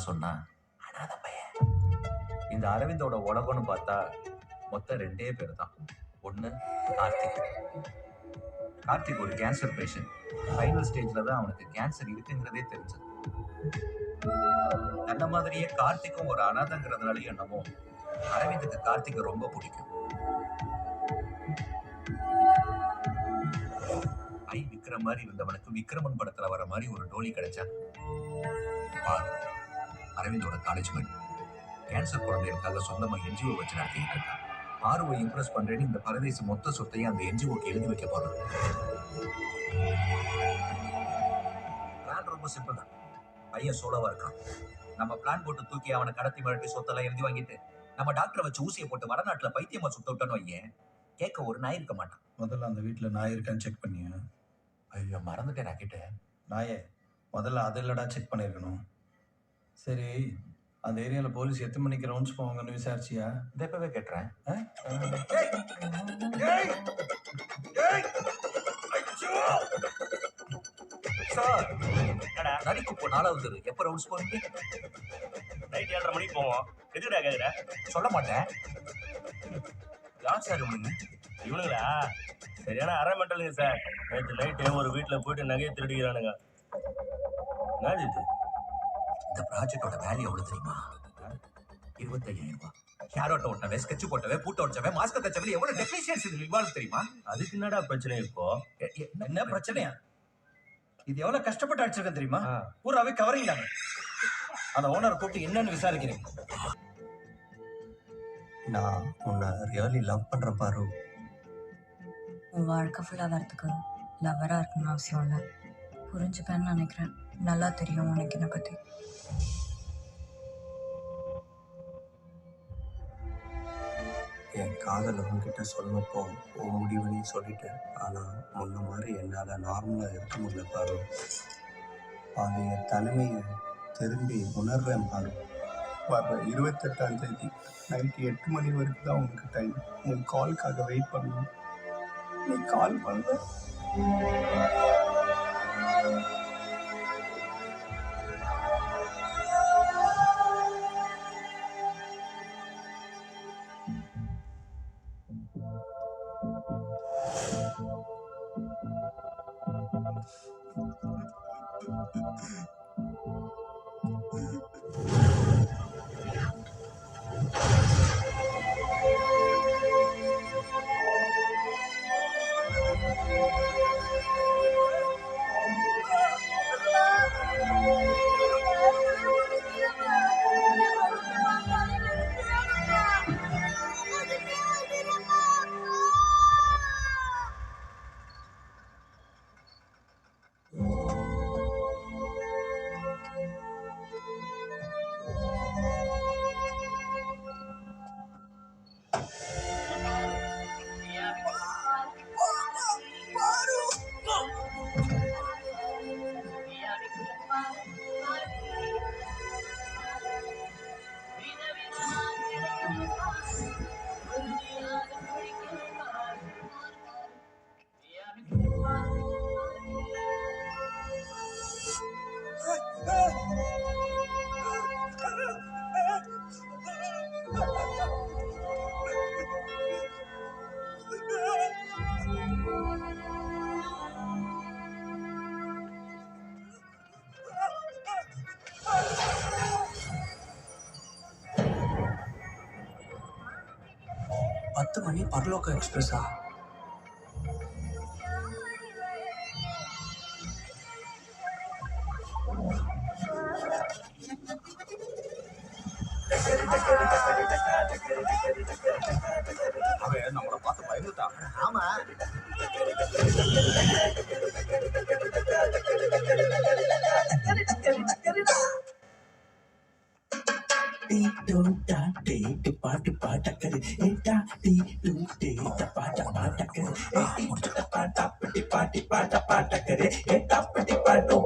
சொன்னா அனாத பையன். இந்த அரவிந்தோட உலகம்னு பார்த்தா மொத்தம் 2 பேர் தான். ஒண்ணு கார்த்திக். கார்த்திக் ஒரு கேன்சர் பேஷண்ட். ஃபைனல் ஸ்டேஜ்ல தான் அவனுக்கு கேன்சர் இருக்குங்கிறதே தெரிஞ்சது. அந்த மாதிரியே கார்த்திக்கும் ஒரு அனாதங்கிறதுனால என்னமோ அரவிந்துக்கு கார்த்திக் ரொம்ப பிடிக்கும். விக்ரம் மாதிரி இருந்தவனுக்கு விக்ரமன் படத்துல வர மாதிரி ஒரு டோலி கிடைச்சா. அரவிந்தோட காலேஜ் மேட் கேன்சர் குழந்தைகளுக்காக சொந்தமா என்ஜிஓ வச்சு நடத்திட்டு இருக்கான். பாருவை இம்ப்ரெஸ் பண்றேன்னு இந்த பரதேசி மொத்த சொத்தையும் அந்த என்ஜிஓக்கு எழுதி வைக்க போறான். பிளான் ரொம்ப சிம்பிள் தான். பையன் சோலவா இருக்கான். நம்ம பிளான் போட்டு தூக்கி அவனை கடத்தி மிரட்டி சொத்தெல்லாம் எழுதி வாங்கிட்டு நம்ம டாக்டரை வச்சு ஊசியை போட்டு வடநாட்டுல பைத்தியமா சுத்த விட்டோன்னு வையன், கேட்க ஒரு நாய் இருக்க மாட்டான். முதல்ல அந்த வீட்டுல நாய் இருக்கான்னு செக் பண்ணியா? ஐயோ மறந்துட்டேன் ராக்கிட்ட. நாயே முதல்ல அது இல்லடா செக் பண்ணிருக்கணும். சரி, அந்த ஏரியால போலீஸ் எத்தனை மணிக்கு ரவுண்ட்ஸ் போவாங்கன்னு விசாரிச்சியா? இதை எப்பவே கேட்டுறேன். சார் நடிக்கு போ 4வது எப்ப ரவுண்ட்ஸ் போறீங்க? நைட் 7:30 மணிக்கு போவோம். எதுக்குடா கேக்குற? சொல்ல மாட்டேன். யார் சார் இவனுங்க? இவனுங்களா சரியான அரை மெண்டலுங்க சார். நேற்று நைட்டு ஒரு வீட்டில் போயிட்டு நகையை திருடிக்கிறானுங்க. என்னது இது? இந்த ப்ராஜெக்டோட வேல்யூ எவ்வளவு தெரியுமா? 25,000 ரூபாய். ஷேரோட்ட ஓட்டவே, ஸ்கெட்ச் போட்டவே, பூட்ட ஓட்டவே, மாஸ்க் தச்சவே எவ்வளவு டெக்னீஷியன்ஸ் இதுல இன்வால்வ் தெரியுமா? அதுக்கு என்னடா பிரச்சனை இப்போ? என்ன பிரச்சனையா? இது எவ்வளவு கஷ்டப்பட்டு அடிச்சிருக்கேன் தெரியுமா? பூராவே கவரிங் தானே. அந்த ஓனர் கூப்பிட்டு என்னன்னு விசாரிக்கிறேன். நான் உன்னை ரியலி லவ் பண்றேன் பாரு. உன் வாழ்க்கை ஃபுல்லாக வரத்துக்கு லவ்வராக இருக்கணும்னு அவசியம் இல்லை. புரிஞ்சுப்பேன்னு நினைக்கிறேன். நல்லா தெரியும் உனக்கு என்னை பற்றி. என் காதலை உங்ககிட்ட சொன்னப்போ உன் முடிவுன்னு சொல்லிட்டேன். ஆனால் முன்ன மாதிரி என்னால் நார்மலாக இருக்க முடியல பாரு. அது என் தனிமையை திரும்பி உணர்வேன் பாரு. வர 28ஆம் தேதி நைட்டு 8 மணி வரைக்கும் தான் உனக்கு டைம். உன் காலுக்காக வெயிட் பண்ணணும். நீ கால் பண்ண. மணி பரலோக எக்ஸ்பிரஸா? அவன் நம்மளை பார்த்து பயந்துட்டான். ஆமா, பாட்டு பாட்டக்கரு பாட்ட பாட்டக்கரு பாட்டி பாட்ட பாட்டக்கரு பாட்டி பாட்ட பாட்டக்கரு